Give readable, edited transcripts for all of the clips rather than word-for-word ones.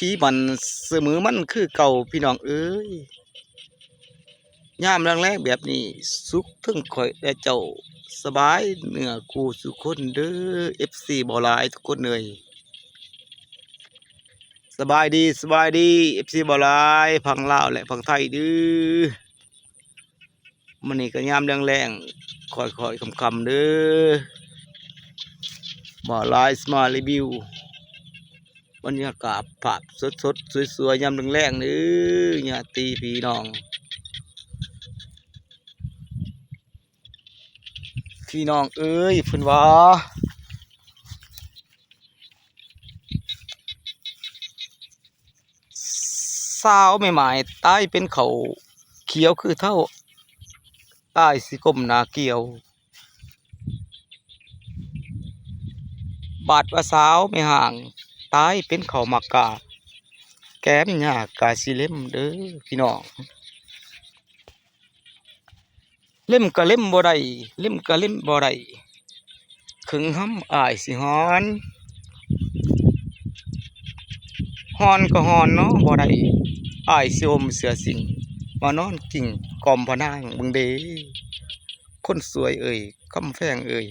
ผีมันเสมอมันคือเก่าพี่น้องเอ้ยยามแรงๆแบบนี้สุขทั้งข่อยและเจ้าสบายเนื้อคู่สุขคนเด้อ FC บ่หลายทุกคนเลยสบายดีสบายดี FC บ่หลายฝั่งลาวและฝั่งไทยเด้อมื้อนี้ก็ยามแรงๆค่อยๆค่ำๆเด้อบ่หลายมารีวิวบรรยากาศภาพสดๆสวยๆยามแรงๆเด้อญาติพี่น้องเอ้ยเพิ่นว่าสาวใหม่ๆตายเป็นเขาเขียวคือเท่าตายสิก้มหน้าเกี่ยวบาดว่าสาวไม่ห่างตายเป็นเขามากาแก้มหญ้ากาสิเล่มเด้อพี่น้องเล่มก็เล่มบ่ได้เล่มก็เล่มบ่ได้ขึงห้ำอายสิฮอนก็ฮอนเนาะบ่ได้อายสิอมเสือสิงมานอนกิ่งกอมพะนางเบิ่งเด้คนสวยเอ่ยคำแพงเอ่ย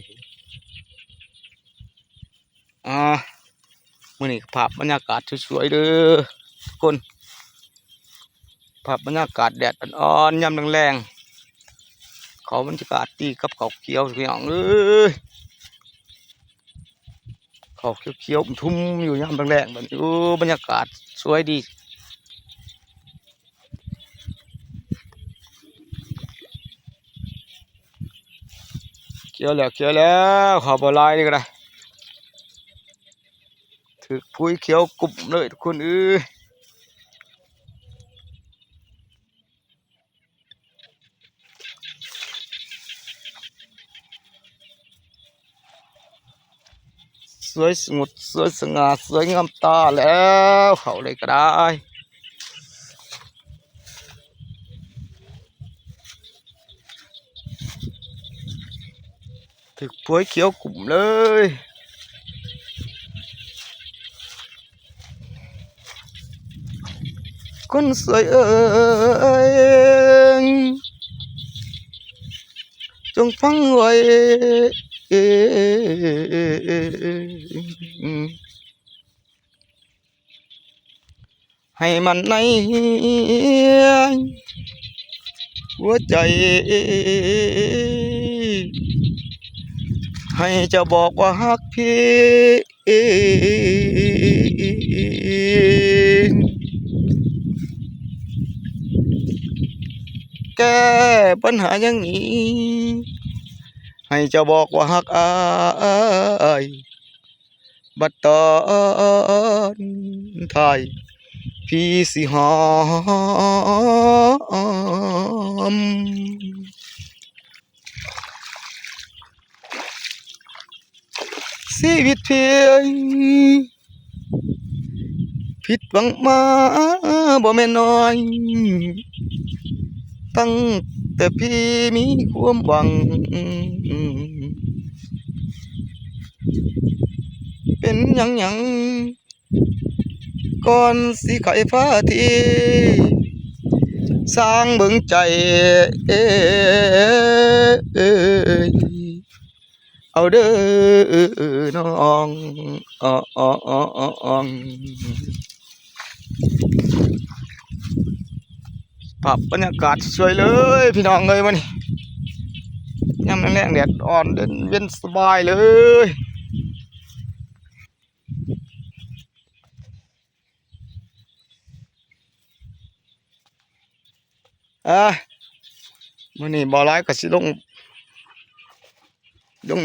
มื้อนี้ภาพบรรยากาศสวยๆเด้อทุกคนภาพบรรยากาศแดดอ่อนๆยามแรงๆเขาบรรยากาศดีกับเขาเขียวพี่น้องเอ้ยเขาเขียวๆทุ่มอยู่ยามแรงๆแบบนี้บรรยากาศสวยดีเขียวแล้วขอบ่ลายนี่ก็ได้ถือพุ้ยเขียวกลุ่มเลยทุกคนเอ้ยสวยสงดสวยสง่าสวยงามตาแล้วเขาเลยก็ได้ถือพุ้ยเขียวกลุ่มเลยคนสวยเอ้ยจงฟังไว้ให้มันในหัวใจให้จะบอกว่าฮักพี่แก้ปัญหาอย่างนี้ให้จะบอกว่าฮักอายบัดตอนท้ายพี่สิหอมชีวิตเพียงผิดหวังมาบ่แม่นน้อยตั้งแต่พี่มีความหวังเป็นหยังก่อนสิไขฟ้าทีสร้างเบิ่งใจเอาเด้อน้องภาพบรรยากาศสวยเลยพี่น้องเลยวันนี้ยามแรงๆแดดอ่อนเดินเย็นสบายเลยมื้อนี้บ่หลายก็สิลง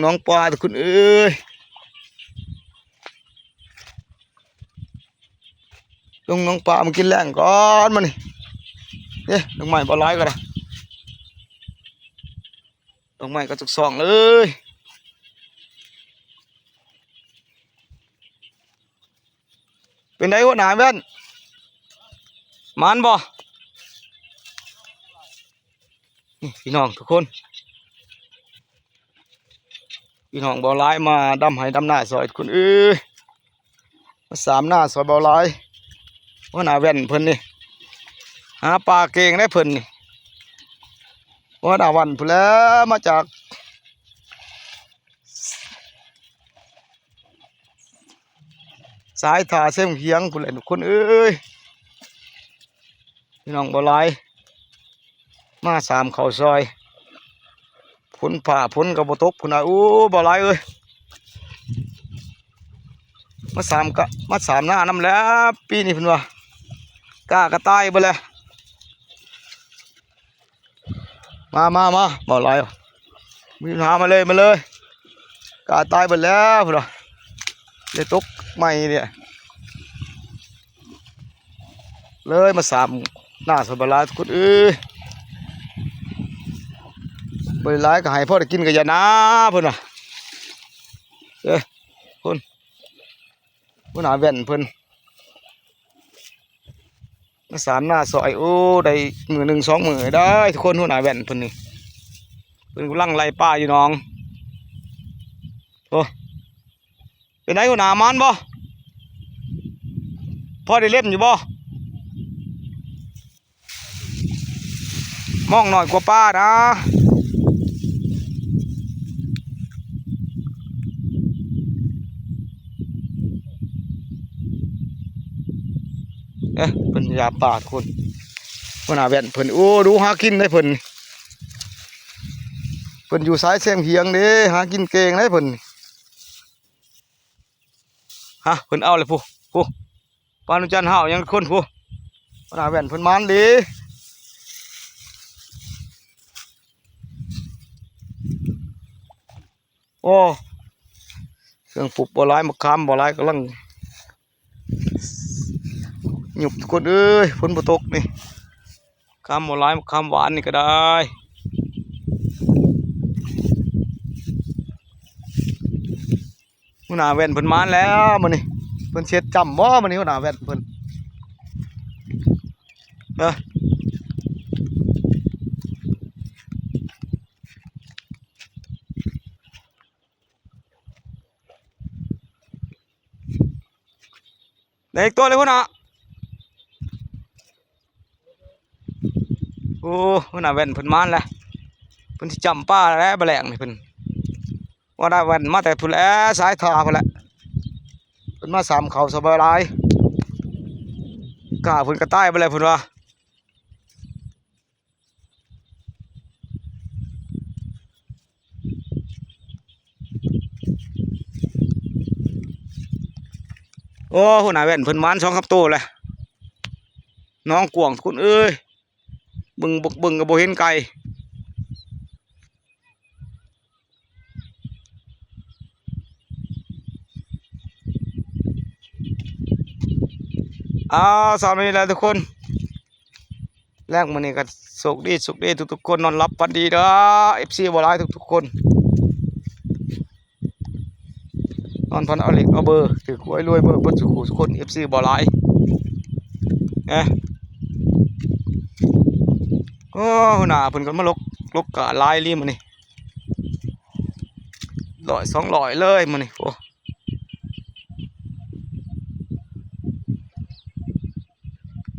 น้องปลาทุกคนเอ้ยลงน้องปลามากินแรงก่อนมื้อนี้ดอกไม้บ่หลายก็ได้ดอกไม้ก็ทุกซองเลยเป็นไงหัวหน้าแว่นมานบ่นี่พี่น้องทุกคนพี่น้องบ่หลายมาดำให้ดำหน้าซอยทุกคนมาสามหน้าซอยบ่หลาย หัวหน้าแว่นเพิ่นนี่หาปลาเก่งได้เพิ่นนี่หัวหน้าวันพุ่นแล้วมาจากสายถาเส้นเฮียงพุ่นแหละทุกคนเอ้ยพี่น้องบ่หลายมาสามเข้าซอยฝนผ่าฝนก็บ่ตกพุ่นน่ะโอ้บ่หลายเอ้ยมาสามหน้านำแล้วปีนี้เพิ่นว่ากล้ากระต่ายบ่เลยมาบ่หลายมีปัญหามาเลยกล้าตายเบิดแล้วพุ่นว่เลยตกใหม่เนี่ยเลยมาสามหน้าสบายทุกคนเอ้ยบริไลก็ให้พ่อได้กินกับยานาเพิ่นว่ะเพิ่นหัวหน้าแว่นเพิ่นมาสามหน้าซอยโอ้ได้มือหนึ่งสองมือได้ทุกคนหัวหน้าแว่นเพิ่นนี่เพิ่นกำลังไล่ป้าอยู่น้องโอ้เป็นไงหัวหน้ามันบ่พ่อได้เล่นอยู่บ่มองหน่อยกว่าป้านะเพิ่นยาป่าทุกคนหัวหน้าแว่นเพิ่นโอ้ดูหากินได้เพิ่นอยู่สายแซงเฮียงเด้หากินเก่งได้เพิ่นฮะเพิ่นเอาเลยผู้ปานุจันทร์เฮายังคนผู้หัวหน้าแว่นเพิ่นมันดีโอ้เครื่องปลูกบ่หลายมะขามบ่หลายกำลังหยุบทุกคนเอ้ยฝนบ่ตกนี่ขามบ่หลายมะขามหวานนี่ก็ได้หัวหน้าแว่นเพิ่นมาแล้วมื้อนี้เพิ่นเช็ดจำบ่มื้อนี้หัวหน้าแว่นเพิ่นได้อีกตัวเลยหัวหน้าโอ้หัวหน้าแว่นเพิ่นมาแล้วเพิ่นสิจำป้าแล้วแบลงนี่เพิ่นว่าได้แว่นมาแต่พุ่นแล้วสายทาพุ่นแหละเพิ่นมาสามเขาสบายหลายกล้าเพิ่นกระต่ายไปเลยเพิ่นว่าโอ้หัวหน้าแว่นเพิ่นมัน2 ครับโตเลยน้องกวางคุณเอ้ยบึงก็บ่เห็นไก่สามีแล้วทุกคนแรกมื้อนี้ก็สุขดีทุกคนนอนหลับฝันดีเด้อ FC บ่หลายทุกคนนอนพันเอาเหล็กเอาเบอร์ถือหวยรวยเบอร์ทุกคน FC บ่หลายโอ้หัวหน้าเพิ่นก็มาลกกะลายลิมื้อนี้100 200เลยมื้อนี้โอ้